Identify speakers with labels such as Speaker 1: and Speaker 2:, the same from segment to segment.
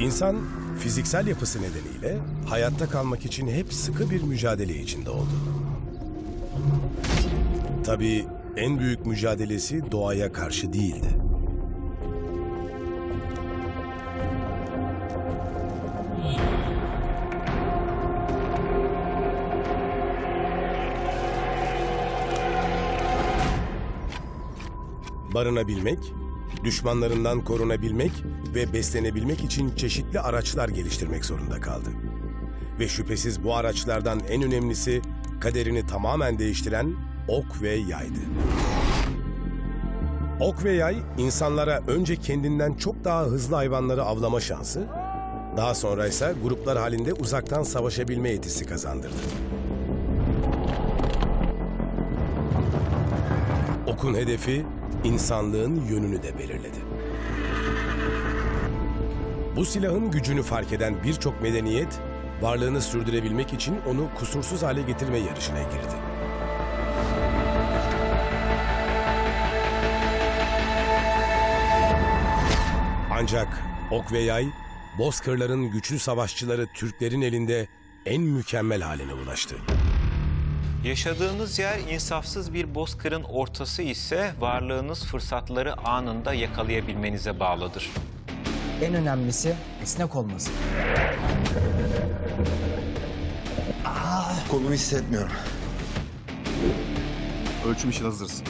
Speaker 1: İnsan fiziksel yapısı nedeniyle hayatta kalmak için hep sıkı bir mücadele içinde oldu. Tabii en büyük mücadelesi doğaya karşı değildi. Barınabilmek, düşmanlarından korunabilmek ve beslenebilmek için çeşitli araçlar geliştirmek zorunda kaldı. Ve şüphesiz bu araçlardan en önemlisi kaderini tamamen değiştiren ok ve yaydı. Ok ve yay, insanlara önce kendinden çok daha hızlı hayvanları avlama şansı, daha sonra ise gruplar halinde uzaktan savaşabilme yetisi kazandırdı. Okun hedefi, insanlığın yönünü de belirledi. Bu silahın gücünü fark eden birçok medeniyet, varlığını sürdürebilmek için onu kusursuz hale getirme yarışına girdi. Ancak ok ve yay, bozkırların güçlü savaşçıları Türklerin elinde en mükemmel haline ulaştı.
Speaker 2: Yaşadığınız yer insafsız bir bozkırın ortası ise varlığınız fırsatları anında yakalayabilmenize bağlıdır.
Speaker 3: En önemlisi esnek olması.
Speaker 4: Kolumu hissetmiyorum.
Speaker 5: Ölçüm için hazırsın.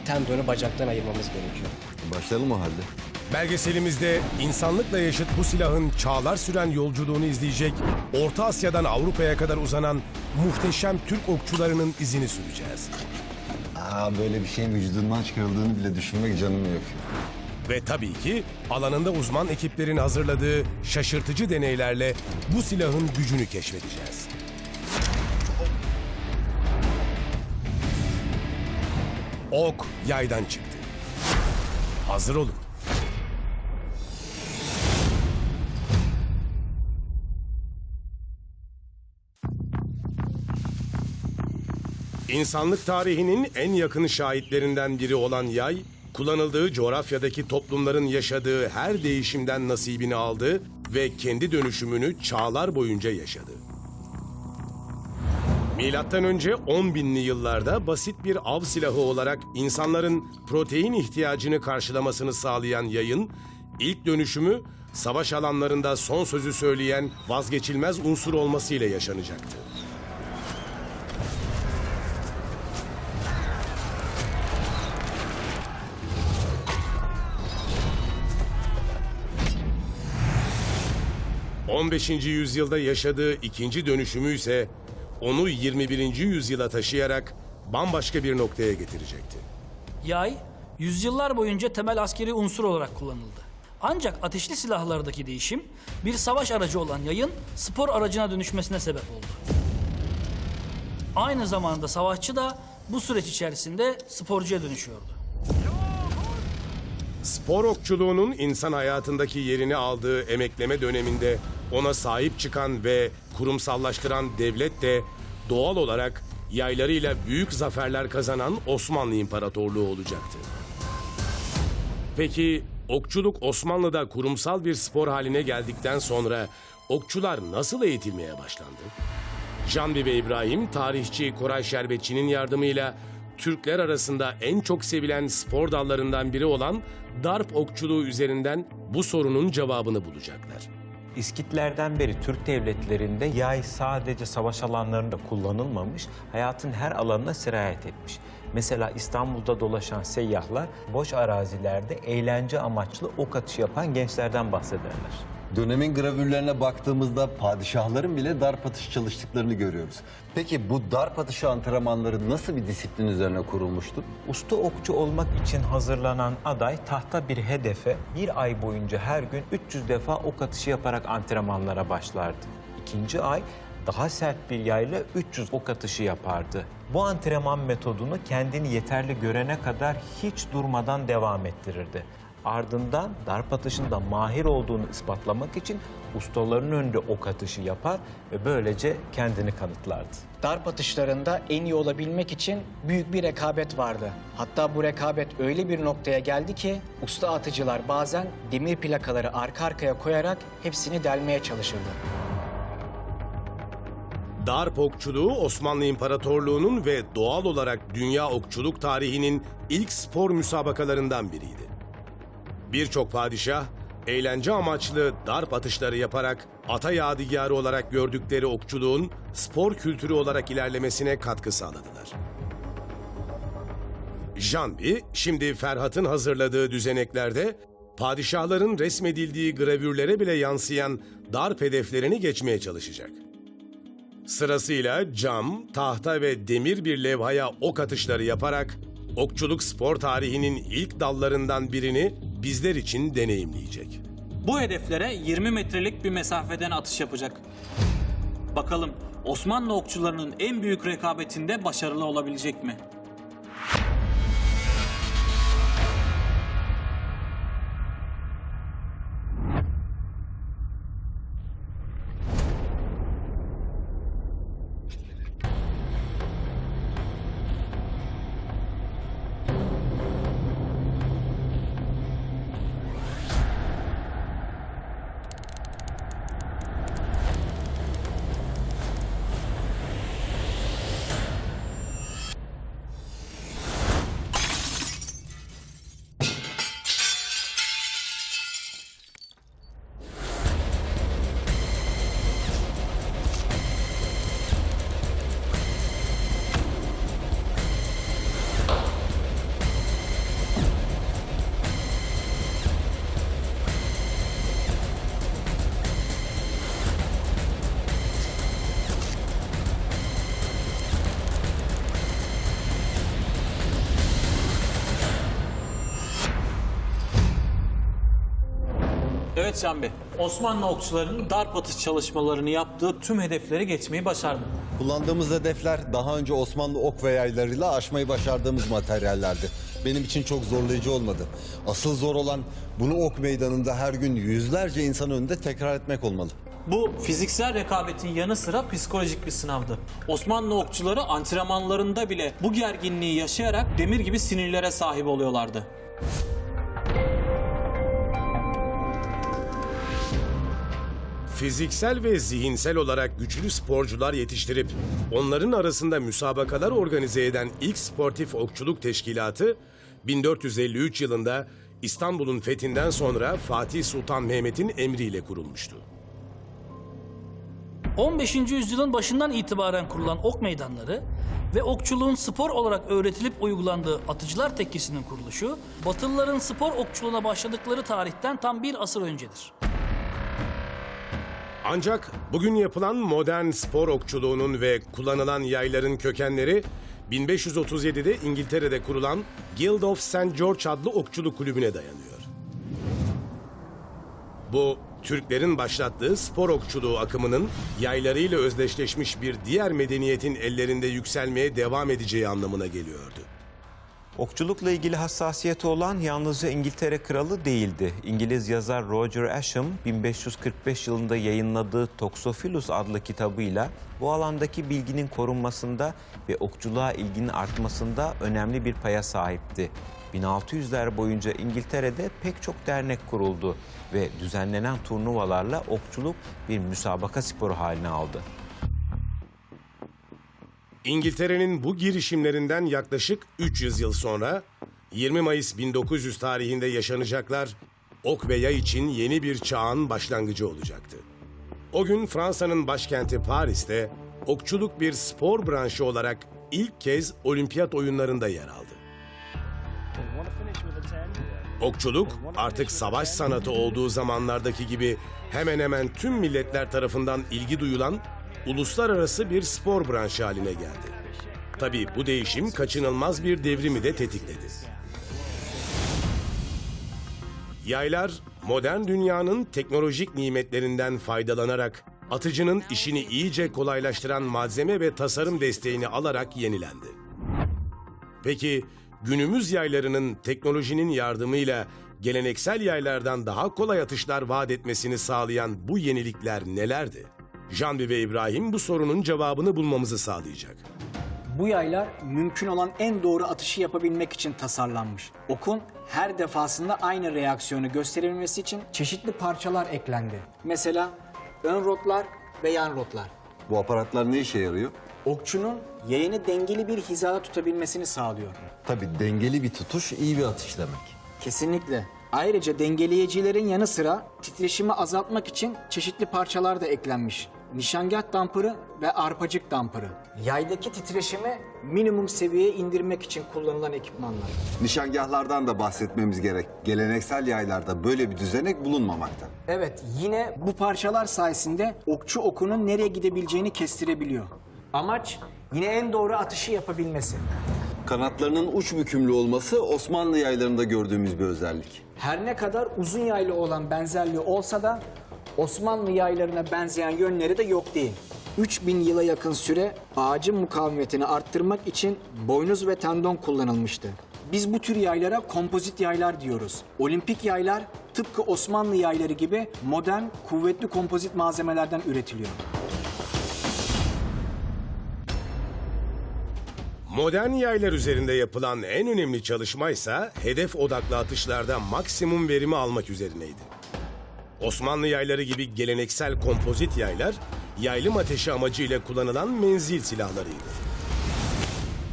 Speaker 3: Tendonu bacaktan ayırmamız gerekiyor.
Speaker 4: Başlayalım o halde.
Speaker 1: Belgeselimizde insanlıkla yaşıt bu silahın çağlar süren yolculuğunu izleyecek, Orta Asya'dan Avrupa'ya kadar uzanan muhteşem Türk okçularının izini süreceğiz.
Speaker 4: Böyle bir şeyin vücudundan çıkarıldığını bile düşünmek canımı yakıyor.
Speaker 1: Ve tabii ki alanında uzman ekiplerin hazırladığı şaşırtıcı deneylerle bu silahın gücünü keşfedeceğiz. Ok yaydan çıktı. Hazır olun. İnsanlık tarihinin en yakın şahitlerinden biri olan yay, kullanıldığı coğrafyadaki toplumların yaşadığı her değişimden nasibini aldı ve kendi dönüşümünü çağlar boyunca yaşadı. Milattan önce 10.000'li yıllarda basit bir av silahı olarak insanların protein ihtiyacını karşılamasını sağlayan yayın, ilk dönüşümü savaş alanlarında son sözü söyleyen vazgeçilmez unsur olmasıyla yaşanacaktı. ...15. yüzyılda yaşadığı ikinci dönüşümü ise... ...onu 21. yüzyıla taşıyarak... ...bambaşka bir noktaya getirecekti.
Speaker 6: Yay, yüzyıllar boyunca temel askeri unsur olarak kullanıldı. Ancak ateşli silahlardaki değişim... ...bir savaş aracı olan yayın... ...spor aracına dönüşmesine sebep oldu. Aynı zamanda savaşçı da... ...bu süreç içerisinde sporcuya dönüşüyordu.
Speaker 1: Spor okçuluğunun insan hayatındaki yerini aldığı emekleme döneminde ona sahip çıkan ve kurumsallaştıran devlet de doğal olarak yaylarıyla büyük zaferler kazanan Osmanlı İmparatorluğu olacaktı. Peki okçuluk Osmanlı'da kurumsal bir spor haline geldikten sonra okçular nasıl eğitilmeye başlandı? Canbi ve İbrahim, tarihçi Koray Şerbetçi'nin yardımıyla Türkler arasında en çok sevilen spor dallarından biri olan darp okçuluğu üzerinden bu sorunun cevabını bulacaklar.
Speaker 2: İskitlerden beri Türk devletlerinde yay sadece savaş alanlarında kullanılmamış, hayatın her alanına sirayet etmiş. Mesela İstanbul'da dolaşan seyyahlar boş arazilerde eğlence amaçlı ok atışı yapan gençlerden bahsederler.
Speaker 4: Dönemin gravürlerine baktığımızda padişahların bile darp atışı çalıştıklarını görüyoruz. Peki bu darp atışı antrenmanları nasıl bir disiplin üzerine kurulmuştu?
Speaker 2: Usta okçu olmak için hazırlanan aday tahta bir hedefe bir ay boyunca her gün 300 defa ok atışı yaparak antrenmanlara başlardı. İkinci ay daha sert bir yayla 300 ok atışı yapardı. Bu antrenman metodunu kendini yeterli görene kadar hiç durmadan devam ettirirdi. Ardından darp atışında mahir olduğunu ispatlamak için ustaların önünde ok atışı yapar ve böylece kendini kanıtlardı.
Speaker 3: Darp atışlarında en iyi olabilmek için büyük bir rekabet vardı. Hatta bu rekabet öyle bir noktaya geldi ki usta atıcılar bazen demir plakaları arka arkaya koyarak hepsini delmeye çalışırdı.
Speaker 1: Darp okçuluğu Osmanlı İmparatorluğu'nun ve doğal olarak dünya okçuluk tarihinin ilk spor müsabakalarından biriydi. Birçok padişah, eğlence amaçlı darp atışları yaparak ata yadigarı olarak gördükleri okçuluğun spor kültürü olarak ilerlemesine katkı sağladılar. Janvi, şimdi Ferhat'ın hazırladığı düzeneklerde padişahların resmedildiği gravürlere bile yansıyan darp hedeflerini geçmeye çalışacak. Sırasıyla cam, tahta ve demir bir levhaya ok atışları yaparak okçuluk spor tarihinin ilk dallarından birini bizler için deneyimleyecek.
Speaker 5: Bu hedeflere 20 metrelik bir mesafeden atış yapacak. Bakalım Osmanlı okçularının en büyük rekabetinde başarılı olabilecek mi? Evet Can Bey, Osmanlı okçularının darp atış çalışmalarını yaptığı tüm hedefleri geçmeyi başardı.
Speaker 4: Kullandığımız hedefler daha önce Osmanlı ok ve yaylarıyla aşmayı başardığımız materyallerdi. Benim için çok zorlayıcı olmadı. Asıl zor olan bunu ok meydanında her gün yüzlerce insan önünde tekrar etmek olmalı.
Speaker 5: Bu fiziksel rekabetin yanı sıra psikolojik bir sınavdı. Osmanlı okçuları antrenmanlarında bile bu gerginliği yaşayarak demir gibi sinirlere sahip oluyorlardı.
Speaker 1: Fiziksel ve zihinsel olarak güçlü sporcular yetiştirip onların arasında müsabakalar organize eden ilk sportif okçuluk teşkilatı 1453 yılında İstanbul'un fethinden sonra Fatih Sultan Mehmet'in emriyle kurulmuştu.
Speaker 6: 15. yüzyılın başından itibaren kurulan ok meydanları ve okçuluğun spor olarak öğretilip uygulandığı Atıcılar Tekkesi'nin kuruluşu, Batılıların spor okçuluğuna başladıkları tarihten tam bir asır öncedir.
Speaker 1: Ancak bugün yapılan modern spor okçuluğunun ve kullanılan yayların kökenleri 1537'de İngiltere'de kurulan Guild of St. George adlı okçuluk kulübüne dayanıyor. Bu, Türklerin başlattığı spor okçuluğu akımının yaylarıyla özdeşleşmiş bir diğer medeniyetin ellerinde yükselmeye devam edeceği anlamına geliyordu.
Speaker 2: Okçulukla ilgili hassasiyeti olan yalnızca İngiltere kralı değildi. İngiliz yazar Roger Ascham 1545 yılında yayınladığı Toxophilus adlı kitabıyla bu alandaki bilginin korunmasında ve okçuluğa ilginin artmasında önemli bir paya sahipti. 1600'ler boyunca İngiltere'de pek çok dernek kuruldu ve düzenlenen turnuvalarla okçuluk bir müsabaka sporu haline aldı.
Speaker 1: İngiltere'nin bu girişimlerinden yaklaşık 300 yıl sonra 20 Mayıs 1900 tarihinde yaşanacaklar ok ve yay için yeni bir çağın başlangıcı olacaktı. O gün Fransa'nın başkenti Paris'te okçuluk bir spor branşı olarak ilk kez olimpiyat oyunlarında yer aldı. Okçuluk artık savaş sanatı olduğu zamanlardaki gibi hemen hemen tüm milletler tarafından ilgi duyulan uluslararası bir spor branşı haline geldi. Tabii bu değişim kaçınılmaz bir devrimi de tetikledi. Yaylar, modern dünyanın teknolojik nimetlerinden faydalanarak atıcının işini iyice kolaylaştıran malzeme ve tasarım desteğini alarak yenilendi. Peki günümüz yaylarının teknolojinin yardımıyla geleneksel yaylardan daha kolay atışlar vaat etmesini sağlayan bu yenilikler nelerdi? Janvi ve İbrahim bu sorunun cevabını bulmamızı sağlayacak.
Speaker 3: Bu yaylar mümkün olan en doğru atışı yapabilmek için tasarlanmış. Okun her defasında aynı reaksiyonu gösterebilmesi için çeşitli parçalar eklendi. Mesela ön rotlar ve yan rotlar.
Speaker 4: Bu aparatlar ne işe yarıyor?
Speaker 3: Okçunun yayını dengeli bir hizada tutabilmesini sağlıyor.
Speaker 4: Tabii dengeli bir tutuş iyi bir atış demek.
Speaker 3: Kesinlikle. Ayrıca dengeleyicilerin yanı sıra titreşimi azaltmak için çeşitli parçalar da eklenmiş. Nişangah dampırı ve arpacık dampırı. Yaydaki titreşimi minimum seviyeye indirmek için kullanılan ekipmanlar.
Speaker 4: Nişangahlardan da bahsetmemiz gerek. Geleneksel yaylarda böyle bir düzenek bulunmamakta.
Speaker 3: Evet, yine bu parçalar sayesinde okçu okunun nereye gidebileceğini kestirebiliyor. Amaç yine en doğru atışı yapabilmesi.
Speaker 4: Kanatlarının uç bükümlü olması Osmanlı yaylarında gördüğümüz bir özellik.
Speaker 3: Her ne kadar uzun yaylı olan benzerliği olsa da Osmanlı yaylarına benzeyen yönleri de yok değil. 3000 yıla yakın süre ağacın mukavemetini arttırmak için boynuz ve tendon kullanılmıştı. Biz bu tür yaylara kompozit yaylar diyoruz. Olimpik yaylar tıpkı Osmanlı yayları gibi modern, kuvvetli kompozit malzemelerden üretiliyor.
Speaker 1: Modern yaylar üzerinde yapılan en önemli çalışmaysa hedef odaklı atışlarda maksimum verimi almak üzerineydi. Osmanlı yayları gibi geleneksel kompozit yaylar, yaylım ateşi amacıyla kullanılan menzil silahlarıydı.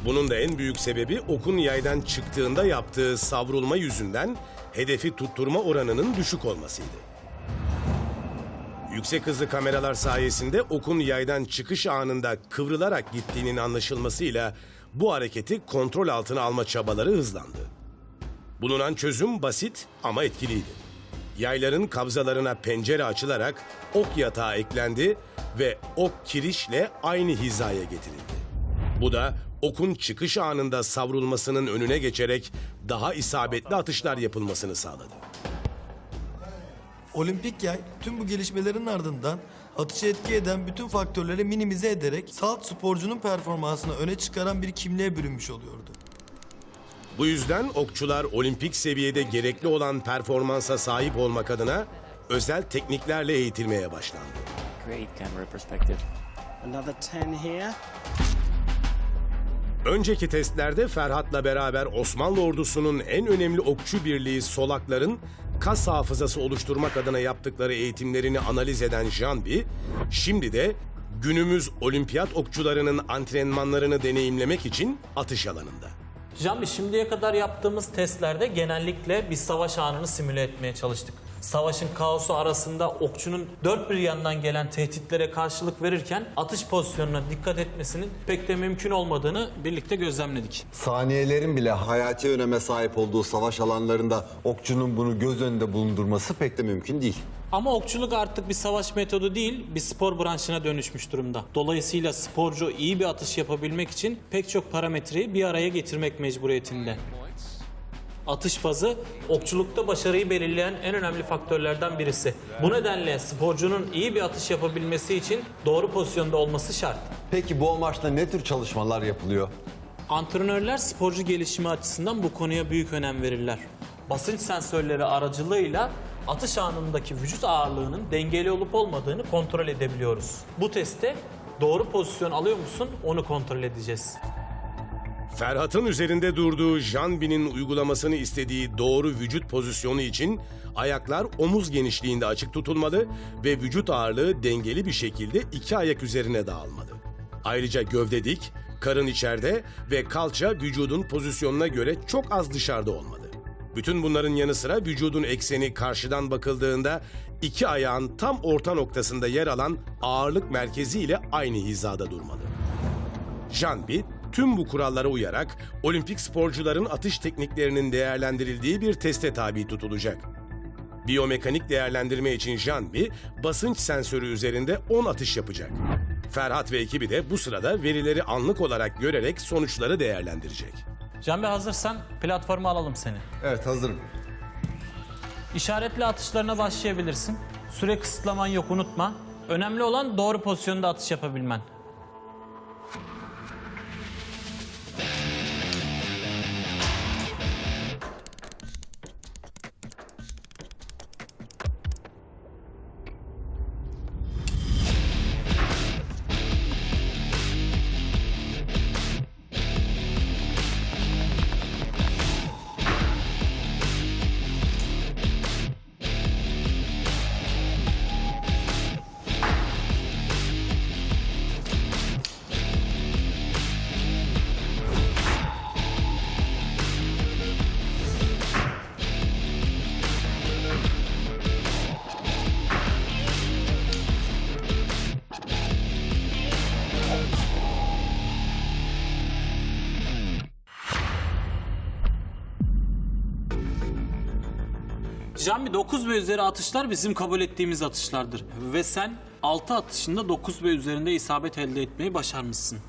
Speaker 1: Bunun da en büyük sebebi okun yaydan çıktığında yaptığı savrulma yüzünden hedefi tutturma oranının düşük olmasıydı. Yüksek hızlı kameralar sayesinde okun yaydan çıkış anında kıvrılarak gittiğinin anlaşılmasıyla bu hareketi kontrol altına alma çabaları hızlandı. Bulunan çözüm basit ama etkiliydi. Yayların kabzalarına pencere açılarak ok yatağı eklendi ve ok kirişle aynı hizaya getirildi. Bu da okun çıkış anında savrulmasının önüne geçerek daha isabetli atışlar yapılmasını sağladı.
Speaker 7: Olimpik yay tüm bu gelişmelerin ardından atışı etki eden bütün faktörleri minimize ederek salt sporcunun performansını öne çıkaran bir kimliğe bürünmüş oluyordu.
Speaker 1: Bu yüzden okçular olimpik seviyede gerekli olan performansa sahip olmak adına özel tekniklerle eğitilmeye başlandı.
Speaker 8: Great camera perspective. Another 10 here.
Speaker 1: Önceki testlerde Ferhat'la beraber Osmanlı ordusunun en önemli okçu birliği Solakların kas hafızası oluşturmak adına yaptıkları eğitimlerini analiz eden Janvi, şimdi de günümüz olimpiyat okçularının antrenmanlarını deneyimlemek için atış alanında.
Speaker 5: Janvi, şimdiye kadar yaptığımız testlerde genellikle bir savaş anını simüle etmeye çalıştık. Savaşın kaosu arasında okçunun dört bir yandan gelen tehditlere karşılık verirken atış pozisyonuna dikkat etmesinin pek de mümkün olmadığını birlikte gözlemledik.
Speaker 4: Saniyelerin bile hayati öneme sahip olduğu savaş alanlarında okçunun bunu göz önünde bulundurması pek de mümkün değil.
Speaker 5: Ama okçuluk artık bir savaş metodu değil, bir spor branşına dönüşmüş durumda. Dolayısıyla sporcu iyi bir atış yapabilmek için pek çok parametreyi bir araya getirmek mecburiyetinde. Atış fazı, okçulukta başarıyı belirleyen en önemli faktörlerden birisi. Bu nedenle sporcunun iyi bir atış yapabilmesi için doğru pozisyonda olması şart.
Speaker 4: Peki bu amaçla ne tür çalışmalar yapılıyor?
Speaker 5: Antrenörler sporcu gelişimi açısından bu konuya büyük önem verirler. Basınç sensörleri aracılığıyla atış anındaki vücut ağırlığının dengeli olup olmadığını kontrol edebiliyoruz. Bu testte doğru pozisyon alıyor musun onu kontrol edeceğiz.
Speaker 1: Ferhat'ın üzerinde durduğu Janvi'nin uygulamasını istediği doğru vücut pozisyonu için ayaklar omuz genişliğinde açık tutulmalı ve vücut ağırlığı dengeli bir şekilde iki ayak üzerine dağılmalı. Ayrıca gövde dik, karın içeride ve kalça vücudun pozisyonuna göre çok az dışarıda olmalı. Bütün bunların yanı sıra vücudun ekseni karşıdan bakıldığında iki ayağın tam orta noktasında yer alan ağırlık merkezi ile aynı hizada durmalı. Janvi, tüm bu kurallara uyarak olimpik sporcuların atış tekniklerinin değerlendirildiği bir teste tabi tutulacak. Biyomekanik değerlendirme için Janvi, basınç sensörü üzerinde 10 atış yapacak. Ferhat ve ekibi de bu sırada verileri anlık olarak görerek sonuçları değerlendirecek.
Speaker 5: Janvi, hazırsan platforma alalım seni.
Speaker 4: Evet, hazırım.
Speaker 5: İşaretli atışlarına başlayabilirsin. Süre kısıtlaman yok, unutma. Önemli olan doğru pozisyonda atış yapabilmen. Can 9 ve üzeri atışlar bizim kabul ettiğimiz atışlardır. Ve sen 6 atışında 9 ve üzerinde isabet elde etmeyi başarmışsın.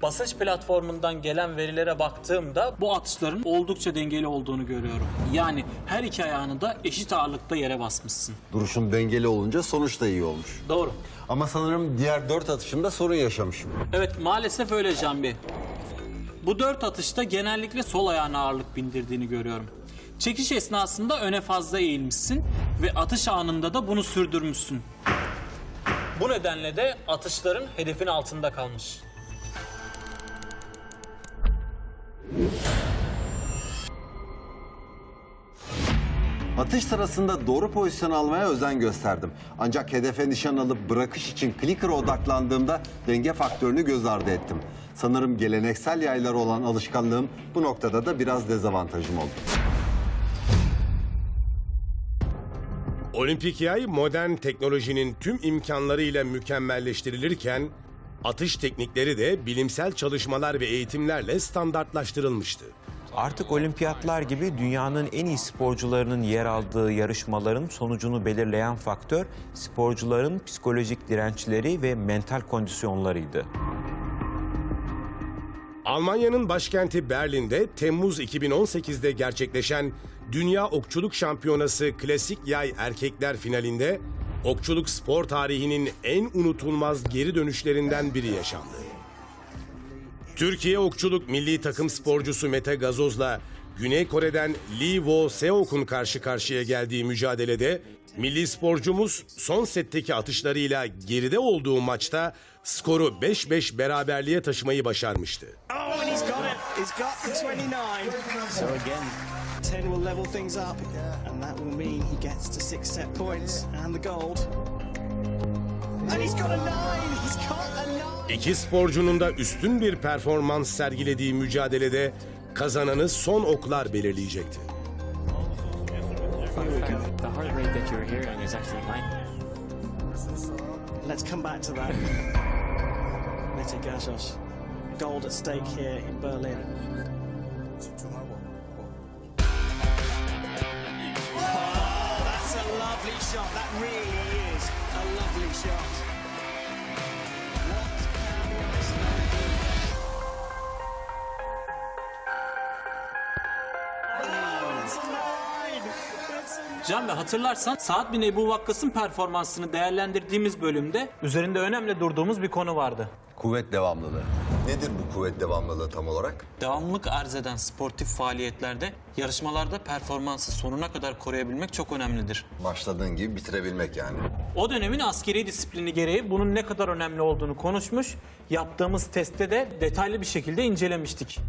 Speaker 5: Basınç platformundan gelen verilere baktığımda bu atışların oldukça dengeli olduğunu görüyorum. Yani her iki ayağını da eşit ağırlıkta yere basmışsın.
Speaker 4: Duruşum dengeli olunca sonuç da iyi olmuş.
Speaker 5: Doğru.
Speaker 4: Ama sanırım diğer 4 atışımda sorun yaşamışım.
Speaker 5: Evet, maalesef öyle Can Bey. Bu 4 atışta genellikle sol ayağına ağırlık bindirdiğini görüyorum. Çekiş esnasında öne fazla eğilmişsin ve atış anında da bunu sürdürmüşsün. Bu nedenle de atışların hedefin altında kalmış.
Speaker 4: Atış sırasında doğru pozisyon almaya özen gösterdim. Ancak hedefe nişan alıp bırakış için clicker'a odaklandığımda denge faktörünü göz ardı ettim. Sanırım geleneksel yaylara olan alışkanlığım bu noktada da biraz dezavantajım oldu.
Speaker 1: Olimpik yay modern teknolojinin tüm imkanlarıyla mükemmelleştirilirken atış teknikleri de bilimsel çalışmalar ve eğitimlerle standartlaştırılmıştı.
Speaker 2: Artık olimpiyatlar gibi dünyanın en iyi sporcularının yer aldığı yarışmaların sonucunu belirleyen faktör sporcuların psikolojik dirençleri ve mental kondisyonlarıydı.
Speaker 1: Almanya'nın başkenti Berlin'de Temmuz 2018'de gerçekleşen Dünya Okçuluk Şampiyonası Klasik Yay Erkekler finalinde okçuluk spor tarihinin en unutulmaz geri dönüşlerinden biri yaşandı. Türkiye Okçuluk Milli Takım sporcusu Mete Gazoz'la Güney Kore'den Lee Wo-seok'un karşı karşıya geldiği mücadelede milli sporcumuz son setteki atışlarıyla geride olduğu maçta skoru 5-5 beraberliğe taşımayı başarmıştı.
Speaker 8: Oh, and he's got it. He's got the 29. So again, 10 will level things up, and that will mean he gets to 6 set points and the gold. And he's got a 9. He's got a 9.
Speaker 1: İki sporcunun da üstün bir performans sergilediği mücadelede kazananı son oklar belirleyecekti.
Speaker 8: Here we go. The heart rate that you're hearing is actually mine. Let's come back to that. Mete Gazos. Gold at stake here in Berlin. Oh, that's a lovely shot. That really is a lovely shot. What can this man do? Oh, it's a 9. It's a 9.
Speaker 5: Can Bey, hatırlarsan Saad bin Ebu Vakkas'ın performansını değerlendirdiğimiz bölümde üzerinde önemli durduğumuz bir konu vardı.
Speaker 4: Kuvvet devamlılığı. Nedir bu kuvvet devamlılığı tam olarak?
Speaker 5: Devamlılık arz eden sportif faaliyetlerde yarışmalarda performansı sonuna kadar koruyabilmek çok önemlidir.
Speaker 4: Başladığın gibi bitirebilmek yani.
Speaker 5: O dönemin askeri disiplini gereği bunun ne kadar önemli olduğunu konuşmuş, yaptığımız testte de detaylı bir şekilde incelemiştik.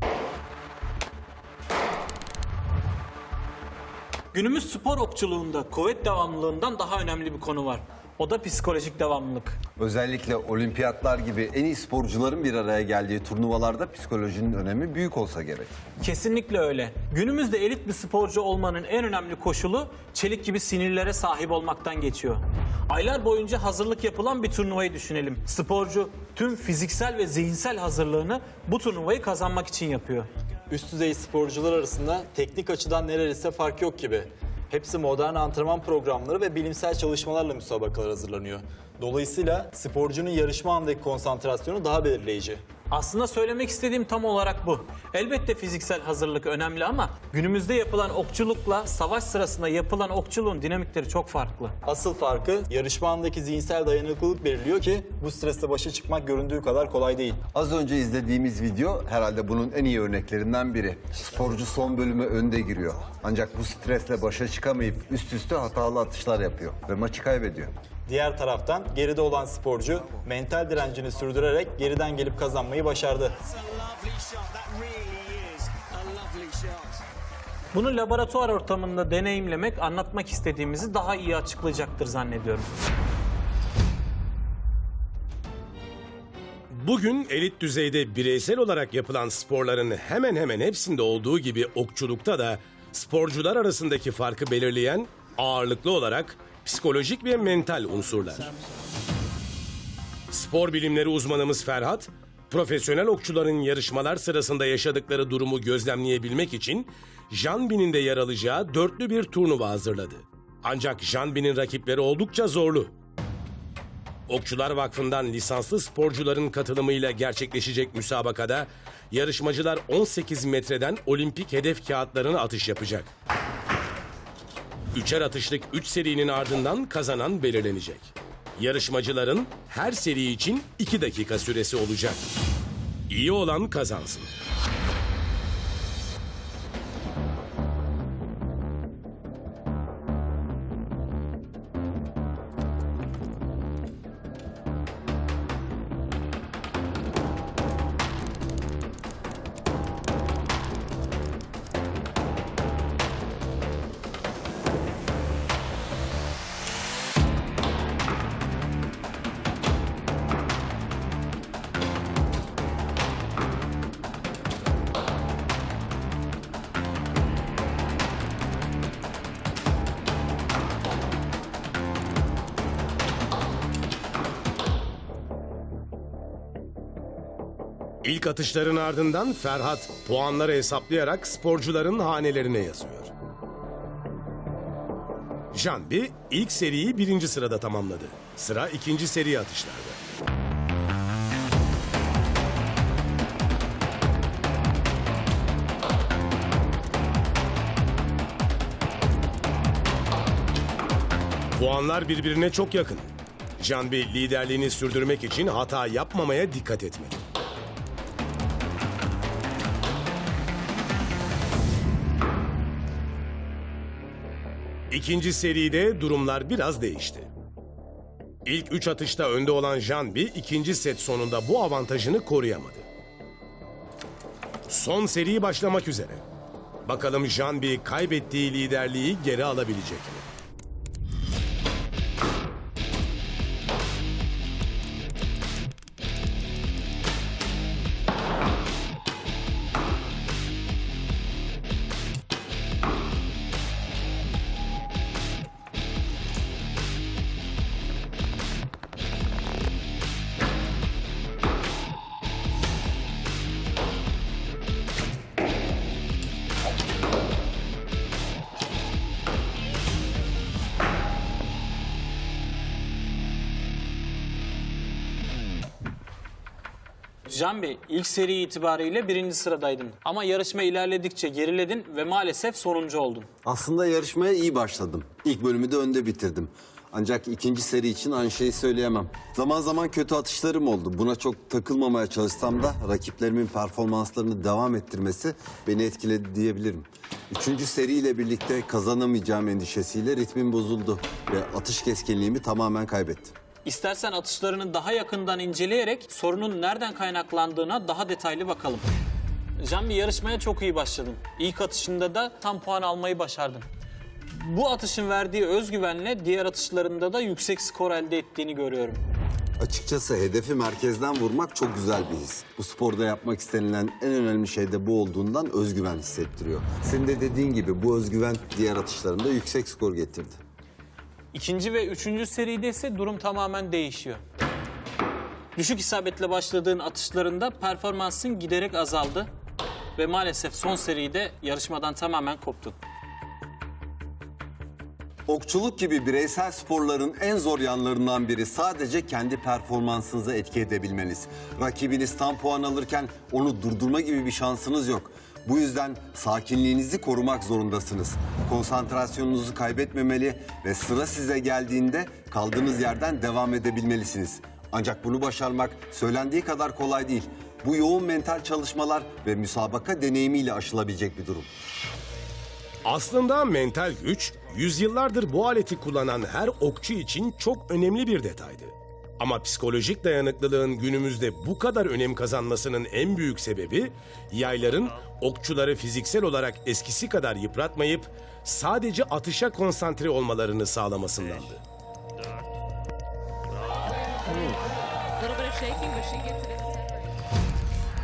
Speaker 5: Günümüz spor okçuluğunda kuvvet devamlılığından daha önemli bir konu var. O da psikolojik devamlılık.
Speaker 4: Özellikle olimpiyatlar gibi en iyi sporcuların bir araya geldiği turnuvalarda psikolojinin önemi büyük olsa gerek.
Speaker 5: Kesinlikle öyle. Günümüzde elit bir sporcu olmanın en önemli koşulu çelik gibi sinirlere sahip olmaktan geçiyor. Aylar boyunca hazırlık yapılan bir turnuvayı düşünelim. Sporcu tüm fiziksel ve zihinsel hazırlığını bu turnuvayı kazanmak için yapıyor.
Speaker 9: Üst düzey sporcular arasında teknik açıdan neredeyse fark yok gibi. Hepsi modern antrenman programları ve bilimsel çalışmalarla müsabakalar hazırlanıyor. Dolayısıyla sporcunun yarışma andaki konsantrasyonu daha belirleyici.
Speaker 5: Aslında söylemek istediğim tam olarak bu. Elbette fiziksel hazırlık önemli ama günümüzde yapılan okçulukla savaş sırasında yapılan okçuluğun dinamikleri çok farklı.
Speaker 9: Asıl farkı yarışma andaki zihinsel dayanıklılık belirliyor ki bu stresle başa çıkmak göründüğü kadar kolay değil.
Speaker 4: Az önce izlediğimiz video herhalde bunun en iyi örneklerinden biri. Sporcu son bölüme önde giriyor. Ancak bu stresle başa çıkamayıp üst üste hatalı atışlar yapıyor ve maçı kaybediyor.
Speaker 9: Diğer taraftan geride olan sporcu mental direncini sürdürerek geriden gelip kazanmayı başardı.
Speaker 8: That's a lovely shot. That really is a lovely shot.
Speaker 5: Bunu laboratuvar ortamında deneyimlemek, anlatmak istediğimizi daha iyi açıklayacaktır zannediyorum.
Speaker 1: Bugün elit düzeyde bireysel olarak yapılan sporların hemen hemen hepsinde olduğu gibi okçulukta da sporcular arasındaki farkı belirleyen ağırlıklı olarak psikolojik ve mental unsurlar. Spor bilimleri uzmanımız Ferhat, Profesyonel okçuların yarışmalar sırasında yaşadıkları durumu gözlemleyebilmek için Janbi'nin de yer alacağı dörtlü bir turnuva hazırladı. Ancak Janbi'nin rakipleri oldukça zorlu. Okçular Vakfı'ndan lisanslı sporcuların katılımıyla gerçekleşecek müsabakada yarışmacılar 18 metreden olimpik hedef kağıtlarına atış yapacak. Üçer atışlık 3 serinin ardından kazanan belirlenecek. Yarışmacıların her seri için 2 dakika süresi olacak. İyi olan kazansın. İlk atışların ardından Ferhat puanları hesaplayarak sporcuların hanelerine yazıyor. Janbi ilk seriyi 1. sırada tamamladı. Sıra 2. seri atışlarda. Puanlar birbirine çok yakın. Janbi liderliğini sürdürmek için hata yapmamaya dikkat etmeli. İkinci seride durumlar biraz değişti. İlk 3 atışta önde olan Janbi ikinci set sonunda bu avantajını koruyamadı. Son seri başlamak üzere. Bakalım Janbi kaybettiği liderliği geri alabilecek mi?
Speaker 5: Janbi, ilk seri itibariyle 1. sıradaydın. Ama yarışma ilerledikçe geriledin ve maalesef sonuncu oldun.
Speaker 4: Aslında yarışmaya iyi başladım. İlk bölümü de önde bitirdim. Ancak ikinci seri için aynı şeyi söyleyemem. Zaman zaman kötü atışlarım oldu. Buna çok takılmamaya çalışsam da rakiplerimin performanslarını devam ettirmesi beni etkiledi diyebilirim. 3. seriyle birlikte kazanamayacağım endişesiyle ritmim bozuldu ve atış keskinliğimi tamamen kaybettim.
Speaker 5: İstersen atışlarını daha yakından inceleyerek sorunun nereden kaynaklandığına daha detaylı bakalım. Janbi, yarışmaya çok iyi başladın. İlk atışında da tam puan almayı başardın. Bu atışın verdiği özgüvenle diğer atışlarında da yüksek skor elde ettiğini görüyorum.
Speaker 4: Açıkçası hedefi merkezden vurmak çok güzel bir his. Bu sporda yapmak istenilen en önemli şey de bu olduğundan özgüven hissettiriyor. Senin de dediğin gibi bu özgüven diğer atışlarında yüksek skor getirdi.
Speaker 5: İkinci ve 3. seride ise durum tamamen değişiyor. Düşük isabetle başladığın atışlarında performansın giderek azaldı ve maalesef son seride yarışmadan tamamen koptun.
Speaker 4: Okçuluk gibi bireysel sporların en zor yanlarından biri sadece kendi performansınıza etki edebilmeniz. Rakibiniz tam puan alırken onu durdurma gibi bir şansınız yok. Bu yüzden sakinliğinizi korumak zorundasınız. Konsantrasyonunuzu kaybetmemeli ve sıra size geldiğinde kaldığınız yerden devam edebilmelisiniz. Ancak bunu başarmak söylendiği kadar kolay değil. Bu yoğun mental çalışmalar ve müsabaka deneyimiyle aşılabilecek bir durum.
Speaker 1: Aslında mental güç, yüzyıllardır bu aleti kullanan her okçu için çok önemli bir detaydı. Ama psikolojik dayanıklılığın günümüzde bu kadar önem kazanmasının en büyük sebebi, yayların okçuları fiziksel olarak eskisi kadar yıpratmayıp sadece atışa konsantre olmalarını sağlamasındandı.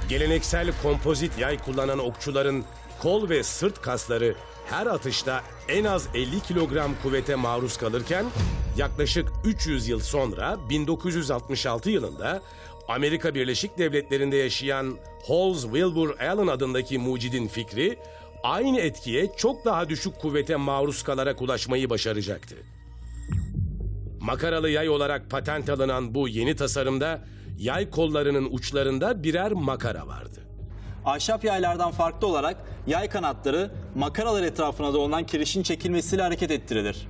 Speaker 1: Geleneksel kompozit yay kullanan okçuların kol ve sırt kasları her atışta en az 50 kilogram kuvvete maruz kalırken yaklaşık 300 yıl sonra 1966 yılında Amerika Birleşik Devletleri'nde yaşayan Halls Wilbur Allen adındaki mucidin fikri, aynı etkiye çok daha düşük kuvvete maruz kalarak ulaşmayı başaracaktı. Makaralı yay olarak patent alınan bu yeni tasarımda yay kollarının uçlarında birer makara vardı.
Speaker 9: Ahşap yaylardan farklı olarak yay kanatları makaralar etrafına dolanan kirişin çekilmesiyle hareket ettirilir.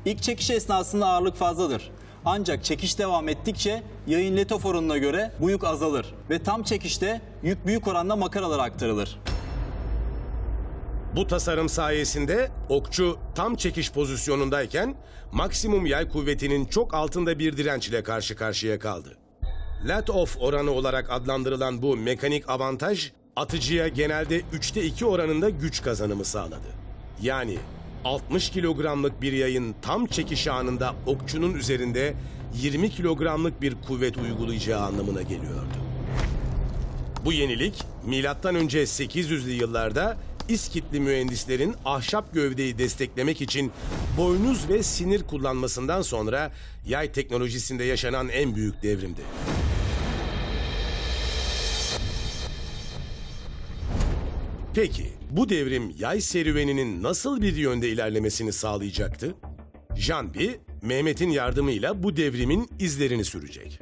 Speaker 9: İlk çekiş esnasında ağırlık fazladır. Ancak çekiş devam ettikçe yayın letof oranına göre bu yük azalır ve tam çekişte yük büyük oranda makaralara aktarılır.
Speaker 1: Bu tasarım sayesinde okçu tam çekiş pozisyonundayken maksimum yay kuvvetinin çok altında bir direnç ile karşı karşıya kaldı. Let-off oranı olarak adlandırılan bu mekanik avantaj atıcıya genelde 3'te 2 oranında güç kazanımı sağladı. Yani 60 kilogramlık bir yayın tam çekiş anında okçunun üzerinde 20 kilogramlık bir kuvvet uygulayacağı anlamına geliyordu. Bu yenilik M.Ö. 800'lü yıllarda İskitli mühendislerin ahşap gövdeyi desteklemek için boynuz ve sinir kullanmasından sonra yay teknolojisinde yaşanan en büyük devrimdi. Peki bu devrim yay serüveninin nasıl bir yönde ilerlemesini sağlayacaktı? Janbi, Mehmet'in yardımıyla bu devrimin izlerini sürecek.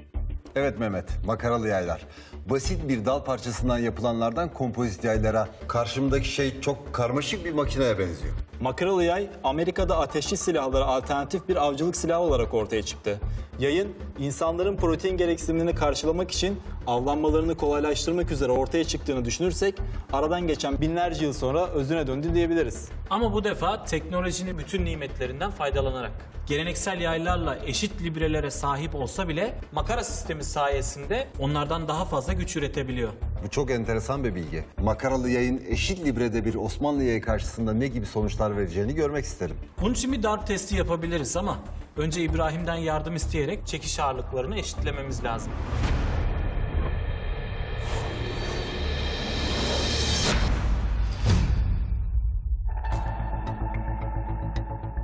Speaker 4: Evet Mehmet, makaralı yaylar. Basit bir dal parçasından yapılanlardan kompozit yaylara karşımdaki şey çok karmaşık bir makineye benziyor.
Speaker 9: Makaralı yay, Amerika'da ateşli silahlara alternatif bir avcılık silahı olarak ortaya çıktı. Yayın, insanların protein gereksinimlerini karşılamak için avlanmalarını kolaylaştırmak üzere ortaya çıktığını düşünürsek, aradan geçen binlerce yıl sonra özüne döndü diyebiliriz.
Speaker 5: Ama bu defa teknolojinin bütün nimetlerinden faydalanarak. Geleneksel yaylarla eşit librelere sahip olsa bile makara sistemi sayesinde onlardan daha fazla güç üretebiliyor.
Speaker 4: Bu çok enteresan bir bilgi. Makaralı yayın eşit librede bir Osmanlı yayı karşısında ne gibi sonuçlar vereceğini görmek isterim.
Speaker 5: Bunun için bir darp testi yapabiliriz ama önce İbrahim'den yardım isteyerek çekiş ağırlıklarını eşitlememiz lazım.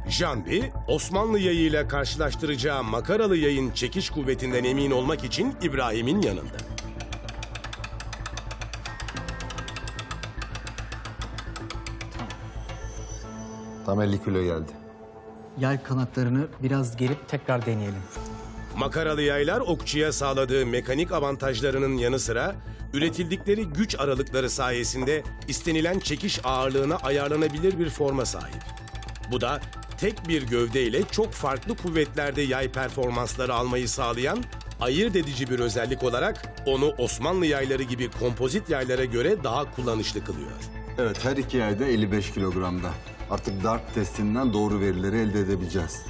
Speaker 1: Janbi, Osmanlı yayıyla karşılaştıracağı makaralı yayın çekiş kuvvetinden emin olmak için İbrahim'in yanında.
Speaker 4: Tam 50 kilo geldi.
Speaker 3: Yay kanatlarını biraz gerip tekrar deneyelim.
Speaker 1: Makaralı yaylar okçuya sağladığı mekanik avantajlarının yanı sıra üretildikleri güç aralıkları sayesinde istenilen çekiş ağırlığına ayarlanabilir bir forma sahip. Bu da tek bir gövdeyle çok farklı kuvvetlerde yay performansları almayı sağlayan ayırt edici bir özellik olarak onu Osmanlı yayları gibi kompozit yaylara göre daha kullanışlı kılıyor.
Speaker 4: Evet, her iki yay da 55 kilogramda. Artık darp testinden doğru verileri elde edebileceğiz.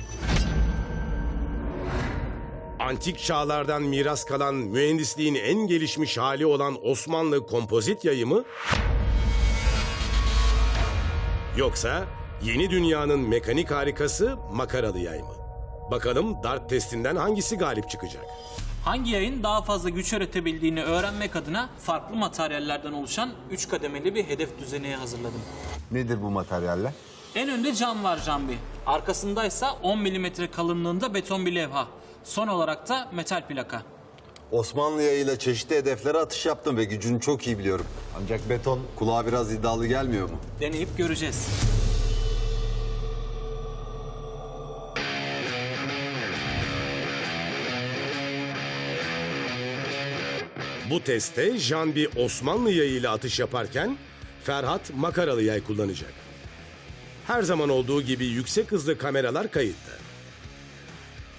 Speaker 1: Antik çağlardan miras kalan mühendisliğin en gelişmiş hali olan Osmanlı kompozit yayı mı? Yoksa yeni dünyanın mekanik harikası makaralı yay mı? Bakalım darp testinden hangisi galip çıkacak?
Speaker 5: Hangi yayın daha fazla güç üretebildiğini öğrenmek adına farklı materyallerden oluşan 3 kademeli bir hedef düzeni hazırladım.
Speaker 4: Nedir bu materyaller?
Speaker 5: En önde cam var Canbi. Arkasındaysa 10 mm kalınlığında beton bir levha. Son olarak da metal plaka.
Speaker 4: Osmanlı yayıyla çeşitli hedeflere atış yaptım ve gücünü çok iyi biliyorum. Ancak beton kulağa biraz iddialı gelmiyor mu?
Speaker 5: Deneyip göreceğiz.
Speaker 1: Bu testte Janbi Osmanlı yayıyla atış yaparken Ferhat makaralı yay kullanacak. Her zaman olduğu gibi yüksek hızlı kameralar kayıtta.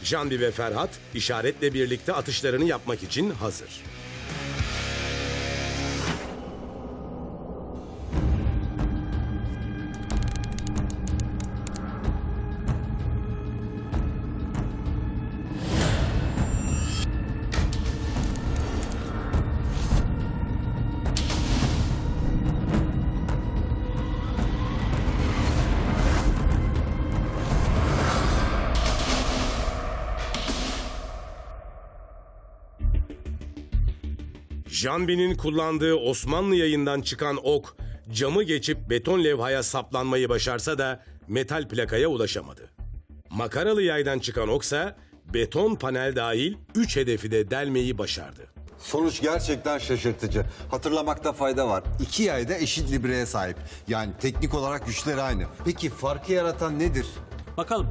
Speaker 1: Janbi ve Ferhat işaretle birlikte atışlarını yapmak için hazır. Janbi'nin kullandığı Osmanlı yayından çıkan ok, camı geçip beton levhaya saplanmayı başarsa da metal plakaya ulaşamadı. Makaralı yaydan çıkan oksa beton panel dahil 3 hedefi de delmeyi başardı.
Speaker 4: Sonuç gerçekten şaşırtıcı. Hatırlamakta fayda var. İki yay da eşit libreye sahip. Yani teknik olarak güçleri aynı. Peki farkı yaratan nedir?
Speaker 5: Bakalım.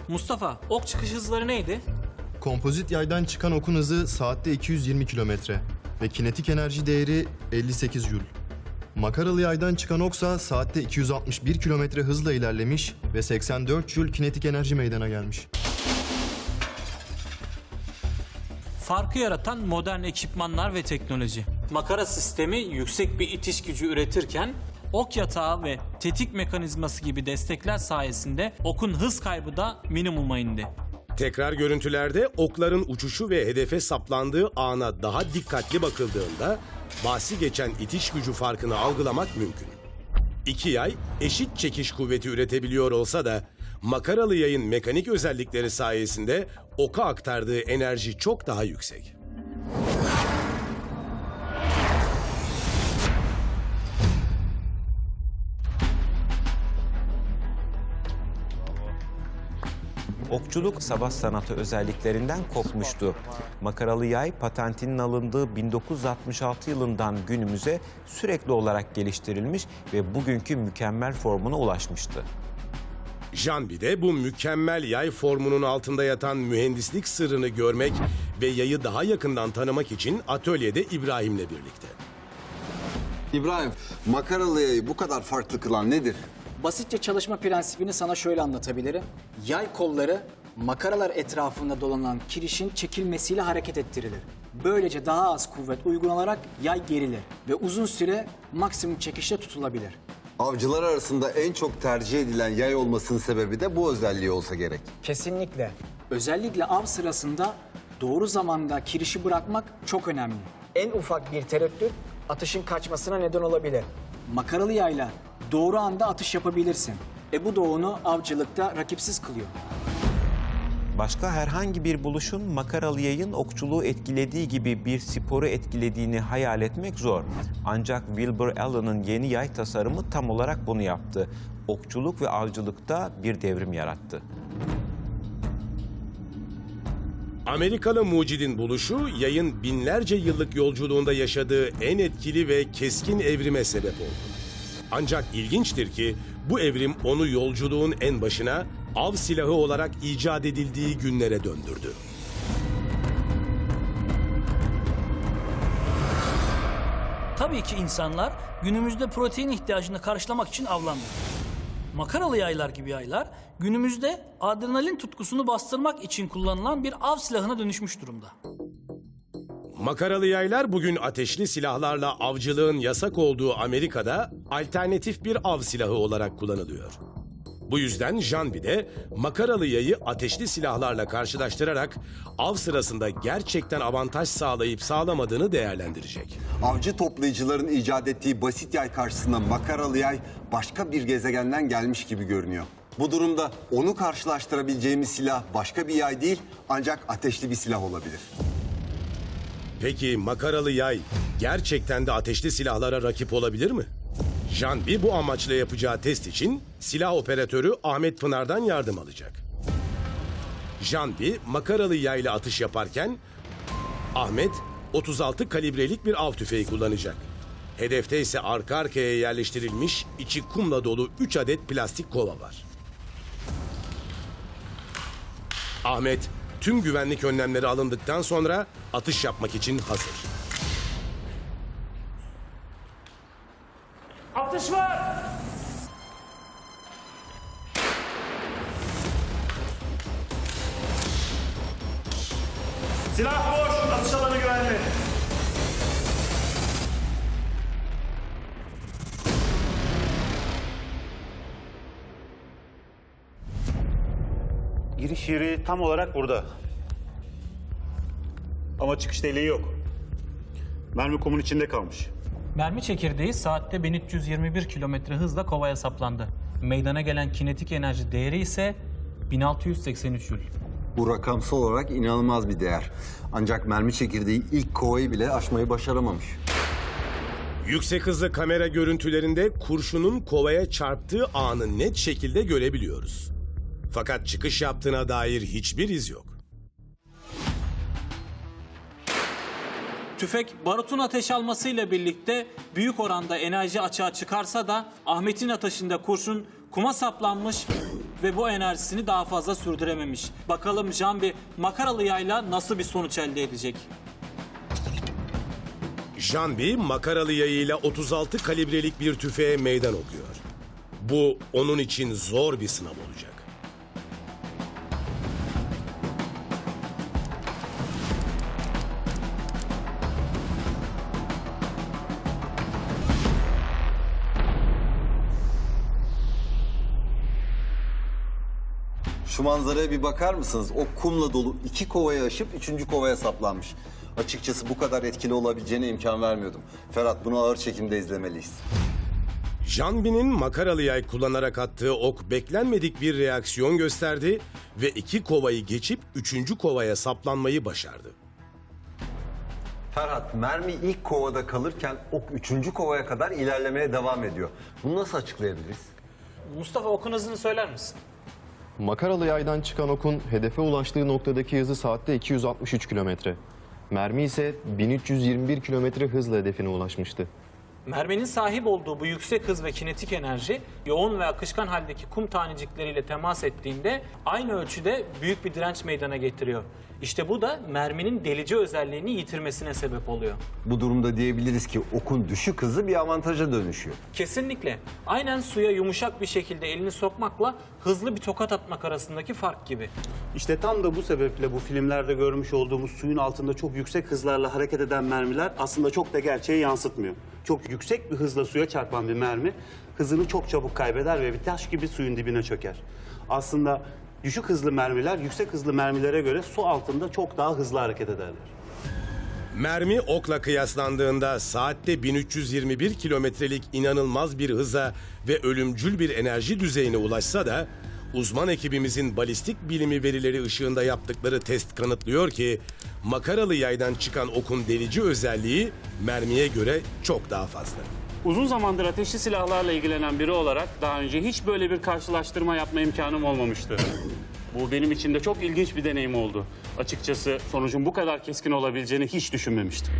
Speaker 5: Mustafa, ok çıkış hızları neydi?
Speaker 10: Kompozit yaydan çıkan okun hızı saatte 220 kilometre ve kinetik enerji değeri 58 Joule. Makaralı yaydan çıkan oksa saatte 261 kilometre hızla ilerlemiş ve 84 Joule kinetik enerji meydana gelmiş.
Speaker 5: Farkı yaratan modern ekipmanlar ve teknoloji. Makara sistemi yüksek bir itiş gücü üretirken ok yatağı ve tetik mekanizması gibi destekler sayesinde okun hız kaybı da minimuma indi.
Speaker 1: Tekrar görüntülerde okların uçuşu ve hedefe saplandığı ana daha dikkatli bakıldığında bahsi geçen itiş gücü farkını algılamak mümkün. İki yay eşit çekiş kuvveti üretebiliyor olsa da makaralı yayın mekanik özellikleri sayesinde oka aktardığı enerji çok daha yüksek.
Speaker 2: Okçuluk savaş sanatı özelliklerinden kopmuştu. Makaralı yay patentinin alındığı 1966 yılından günümüze sürekli olarak geliştirilmiş ve bugünkü mükemmel formuna ulaşmıştı.
Speaker 1: Janbi de bu mükemmel yay formunun altında yatan mühendislik sırrını görmek ve yayı daha yakından tanımak için atölyede İbrahim'le birlikte.
Speaker 4: İbrahim, makaralı yayı bu kadar farklı kılan nedir?
Speaker 3: Basitçe çalışma prensibini sana şöyle anlatabilirim. Yay kolları makaralar etrafında dolanan kirişin çekilmesiyle hareket ettirilir. Böylece daha az kuvvet uygulanarak yay gerilir ve uzun süre maksimum çekişte tutulabilir.
Speaker 4: Avcılar arasında en çok tercih edilen yay olmasının sebebi de bu özelliği olsa gerek.
Speaker 3: Kesinlikle. Özellikle av sırasında doğru zamanda kirişi bırakmak çok önemli. En ufak bir tereddüt atışın kaçmasına neden olabilir. Makaralı yayla doğru anda atış yapabilirsin. Bu da onu avcılıkta rakipsiz kılıyor.
Speaker 2: Başka herhangi bir buluşun makaralı yayın okçuluğu etkilediği gibi bir sporu etkilediğini hayal etmek zor. Ancak Wilbur Allen'ın yeni yay tasarımı tam olarak bunu yaptı. Okçuluk ve avcılıkta bir devrim yarattı.
Speaker 1: Amerikalı mucidin buluşu yayın binlerce yıllık yolculuğunda yaşadığı en etkili ve keskin evrime sebep oldu. Ancak ilginçtir ki bu evrim onu yolculuğun en başına av silahı olarak icat edildiği günlere döndürdü.
Speaker 6: Tabii ki insanlar günümüzde protein ihtiyacını karşılamak için avlanmıyor. Makaralı yaylar gibi yaylar günümüzde adrenalin tutkusunu bastırmak için kullanılan bir av silahına dönüşmüş durumda.
Speaker 1: Makaralı yaylar bugün ateşli silahlarla avcılığın yasak olduğu Amerika'da alternatif bir av silahı olarak kullanılıyor. Bu yüzden Janbi de makaralı yayı ateşli silahlarla karşılaştırarak av sırasında gerçekten avantaj sağlayıp sağlamadığını değerlendirecek.
Speaker 4: Avcı toplayıcıların icat ettiği basit yay karşısında makaralı yay başka bir gezegenden gelmiş gibi görünüyor. Bu durumda onu karşılaştırabileceğimiz silah başka bir yay değil ancak ateşli bir silah olabilir.
Speaker 1: Peki makaralı yay gerçekten de ateşli silahlara rakip olabilir mi? Janbi bu amaçla yapacağı test için silah operatörü Ahmet Pınar'dan yardım alacak. Janbi makaralı yayla atış yaparken Ahmet 36 kalibrelik bir av tüfeği kullanacak. Hedefte ise arka arkaya yerleştirilmiş içi kumla dolu 3 adet plastik kova var. Ahmet tüm güvenlik önlemleri alındıktan sonra atış yapmak için hazır.
Speaker 6: Atış var!
Speaker 11: Silah boş, atış alanı güvenli. Giriş yeri tam olarak burada. Ama çıkış deliği yok. Mermi kumun içinde kalmış.
Speaker 5: Mermi çekirdeği saatte 1321 kilometre hızla kovaya saplandı. Meydana gelen kinetik enerji değeri ise 1683 Joule.
Speaker 4: Bu rakamsal olarak inanılmaz bir değer. Ancak mermi çekirdeği ilk kovayı bile aşmayı başaramamış.
Speaker 1: Yüksek hızlı kamera görüntülerinde kurşunun kovaya çarptığı anı net şekilde görebiliyoruz. Fakat çıkış yaptığına dair hiçbir iz yok.
Speaker 5: Tüfek barutun ateş almasıyla birlikte büyük oranda enerji açığa çıkarsa da Ahmet'in ateşinde kurşun kuma saplanmış ve bu enerjisini daha fazla sürdürememiş. Bakalım Jambi makaralı yayla nasıl bir sonuç elde edecek?
Speaker 1: Jambi makaralı yayıyla 36 kalibrelik bir tüfeğe meydan okuyor. Bu onun için zor bir sınav olacak.
Speaker 4: Şu manzaraya bir bakar mısınız? O kumla dolu 2 kovayı aşıp 3. kovaya saplanmış. Açıkçası bu kadar etkili olabileceğine imkan vermiyordum. Ferhat, bunu ağır çekimde izlemeliyiz.
Speaker 1: Jambi'nin makaralı yay kullanarak attığı ok beklenmedik bir reaksiyon gösterdi ve 2 kovayı geçip 3. kovaya saplanmayı başardı.
Speaker 4: Ferhat, mermi ilk kovada kalırken ok 3. kovaya kadar ilerlemeye devam ediyor. Bunu nasıl açıklayabiliriz?
Speaker 5: Mustafa okun hızını söyler misin?
Speaker 10: Makaralı yaydan çıkan okun hedefe ulaştığı noktadaki hızı saatte 263 kilometre. Mermi ise 1321 kilometre hızla hedefine ulaşmıştı.
Speaker 5: Merminin sahip olduğu bu yüksek hız ve kinetik enerji yoğun ve akışkan haldeki kum tanecikleriyle temas ettiğinde aynı ölçüde büyük bir direnç meydana getiriyor. İşte bu da merminin delici özelliğini yitirmesine sebep oluyor.
Speaker 4: Bu durumda diyebiliriz ki okun düşük hızı bir avantaja dönüşüyor.
Speaker 5: Kesinlikle. Aynen suya yumuşak bir şekilde elini sokmakla hızlı bir tokat atmak arasındaki fark gibi.
Speaker 11: İşte tam da bu sebeple bu filmlerde görmüş olduğumuz suyun altında çok yüksek hızlarla hareket eden mermiler aslında çok da gerçeği yansıtmıyor. Çok yüksek bir hızla suya çarpan bir mermi hızını çok çabuk kaybeder ve bir taş gibi suyun dibine çöker. Aslında düşük hızlı mermiler yüksek hızlı mermilere göre su altında çok daha hızlı hareket ederler.
Speaker 1: Mermi okla kıyaslandığında saatte 1321 kilometrelik inanılmaz bir hıza ve ölümcül bir enerji düzeyine ulaşsa da uzman ekibimizin balistik bilimi verileri ışığında yaptıkları test kanıtlıyor ki makaralı yaydan çıkan okun delici özelliği mermiye göre çok daha fazla.
Speaker 12: Uzun zamandır ateşli silahlarla ilgilenen biri olarak daha önce hiç böyle bir karşılaştırma yapma imkanım olmamıştı. Bu benim için de çok ilginç bir deneyim oldu. Açıkçası sonucun bu kadar keskin olabileceğini hiç düşünmemiştim.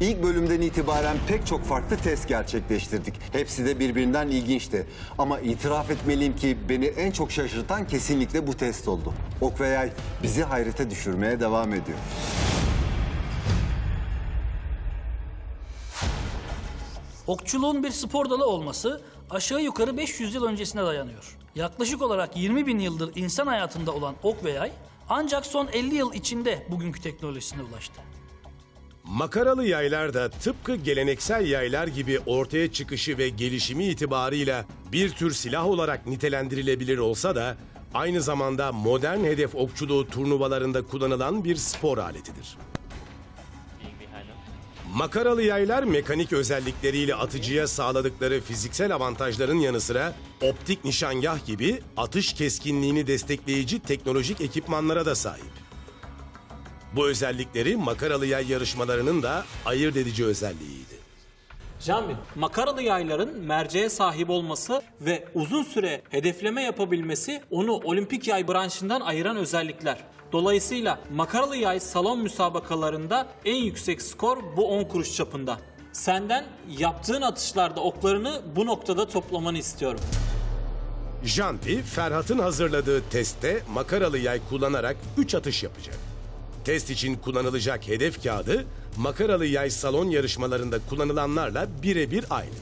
Speaker 4: İlk bölümden itibaren pek çok farklı test gerçekleştirdik. Hepsi de birbirinden ilginçti. Ama itiraf etmeliyim ki beni en çok şaşırtan kesinlikle bu test oldu. Ok ve yay bizi hayrete düşürmeye devam ediyor.
Speaker 6: Okçuluğun bir spor dalı olması aşağı yukarı 500 yıl öncesine dayanıyor. Yaklaşık olarak 20 bin yıldır insan hayatında olan ok ve yay ancak son 50 yıl içinde bugünkü teknolojisine ulaştı.
Speaker 1: Makaralı yaylar da tıpkı geleneksel yaylar gibi ortaya çıkışı ve gelişimi itibarıyla bir tür silah olarak nitelendirilebilir olsa da aynı zamanda modern hedef okçuluğu turnuvalarında kullanılan bir spor aletidir. Makaralı yaylar mekanik özellikleriyle atıcıya sağladıkları fiziksel avantajların yanı sıra optik nişangah gibi atış keskinliğini destekleyici teknolojik ekipmanlara da sahip. Bu özellikleri makaralı yay yarışmalarının da ayırt edici özelliğiydi.
Speaker 5: Jambi, makaralı yayların merceğe sahip olması ve uzun süre hedefleme yapabilmesi onu olimpik yay branşından ayıran özellikler. Dolayısıyla makaralı yay salon müsabakalarında en yüksek skor bu 10 kuruş çapında. Senden yaptığın atışlarda oklarını bu noktada toplamanı istiyorum.
Speaker 1: Jambi, Ferhat'ın hazırladığı testte makaralı yay kullanarak 3 atış yapacak. Test için kullanılacak hedef kağıdı, makaralı yay salon yarışmalarında kullanılanlarla birebir aynı.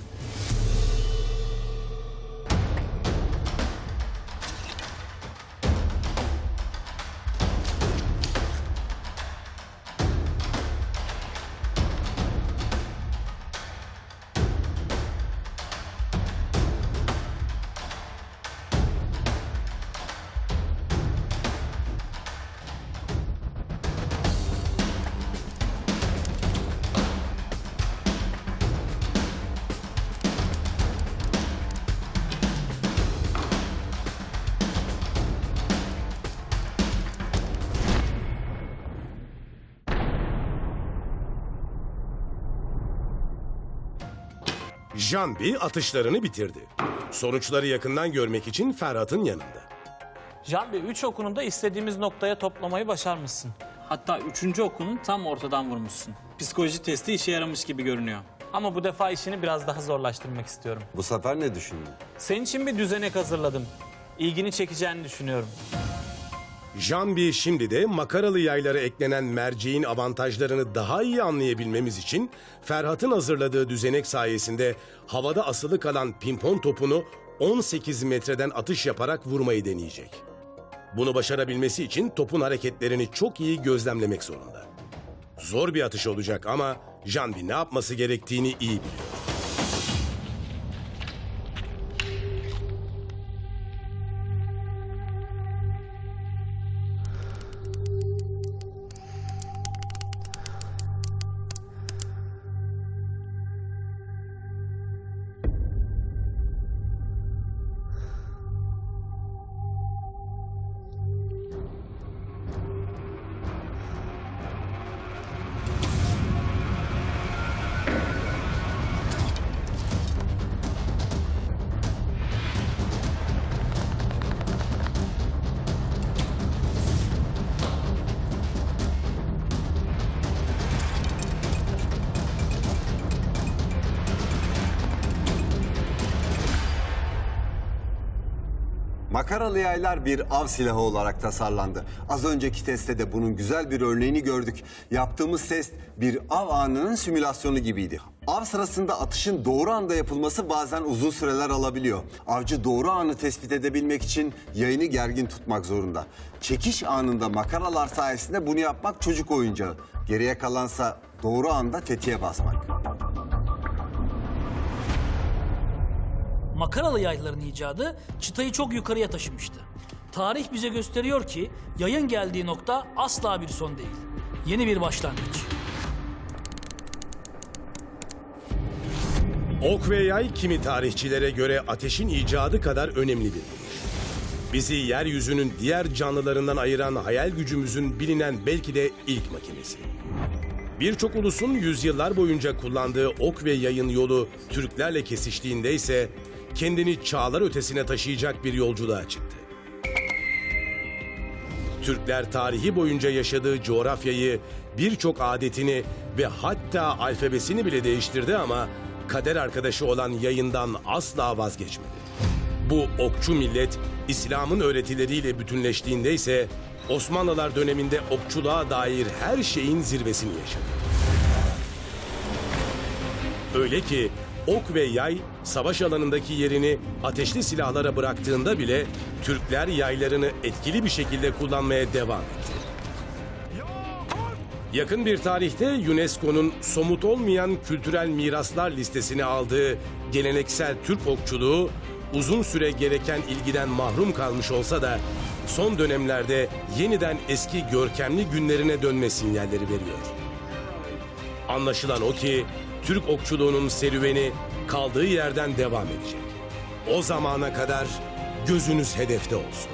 Speaker 1: Jambi atışlarını bitirdi. Sonuçları yakından görmek için Ferhat'ın yanında.
Speaker 5: Jambi 3 okunu da istediğimiz noktaya toplamayı başarmışsın. Hatta 3. okunun tam ortadan vurmuşsun. Psikoloji testi işe yaramış gibi görünüyor. Ama bu defa işini biraz daha zorlaştırmak istiyorum.
Speaker 4: Bu sefer ne düşündün?
Speaker 5: Senin için bir düzenek hazırladım. İlgini çekeceğini düşünüyorum.
Speaker 1: Jambi şimdi de makaralı yaylara eklenen merceğin avantajlarını daha iyi anlayabilmemiz için Ferhat'ın hazırladığı düzenek sayesinde havada asılı kalan pimpon topunu 18 metreden atış yaparak vurmayı deneyecek. Bunu başarabilmesi için topun hareketlerini çok iyi gözlemlemek zorunda. Zor bir atış olacak ama Jambi ne yapması gerektiğini iyi biliyor.
Speaker 4: Makaralı yaylar bir av silahı olarak tasarlandı. Az önceki testte de bunun güzel bir örneğini gördük. Yaptığımız test bir av anının simülasyonu gibiydi. Av sırasında atışın doğru anda yapılması bazen uzun süreler alabiliyor. Avcı doğru anı tespit edebilmek için yayını gergin tutmak zorunda. Çekiş anında makaralar sayesinde bunu yapmak çocuk oyuncağı. Geriye kalansa doğru anda tetiğe basmak.
Speaker 6: Makaralı yayların icadı çıtayı çok yukarıya taşımıştı. Tarih bize gösteriyor ki yayın geldiği nokta asla bir son değil. Yeni bir başlangıç.
Speaker 1: Ok ve yay kimi tarihçilere göre ateşin icadı kadar önemli bir buluş. Bizi yeryüzünün diğer canlılarından ayıran hayal gücümüzün bilinen belki de ilk makinesi. Birçok ulusun yüzyıllar boyunca kullandığı ok ve yayın yolu Türklerle kesiştiğinde ise kendini çağlar ötesine taşıyacak bir yolculuğa çıktı. Türkler tarihi boyunca yaşadığı coğrafyayı, birçok adetini ve hatta alfabesini bile değiştirdi ama kader arkadaşı olan yayından asla vazgeçmedi. Bu okçu millet İslam'ın öğretileriyle bütünleştiğinde ise Osmanlılar döneminde okçuluğa dair her şeyin zirvesini yaşadı. Öyle ki ok ve yay savaş alanındaki yerini ateşli silahlara bıraktığında bile Türkler yaylarını etkili bir şekilde kullanmaya devam etti. Yakın bir tarihte UNESCO'nun somut olmayan kültürel miraslar listesine aldığı geleneksel Türk okçuluğu uzun süre gereken ilgiden mahrum kalmış olsa da son dönemlerde yeniden eski görkemli günlerine dönme sinyalleri veriyor. Anlaşılan o ki Türk okçuluğunun serüveni kaldığı yerden devam edecek. O zamana kadar gözünüz hedefte olsun.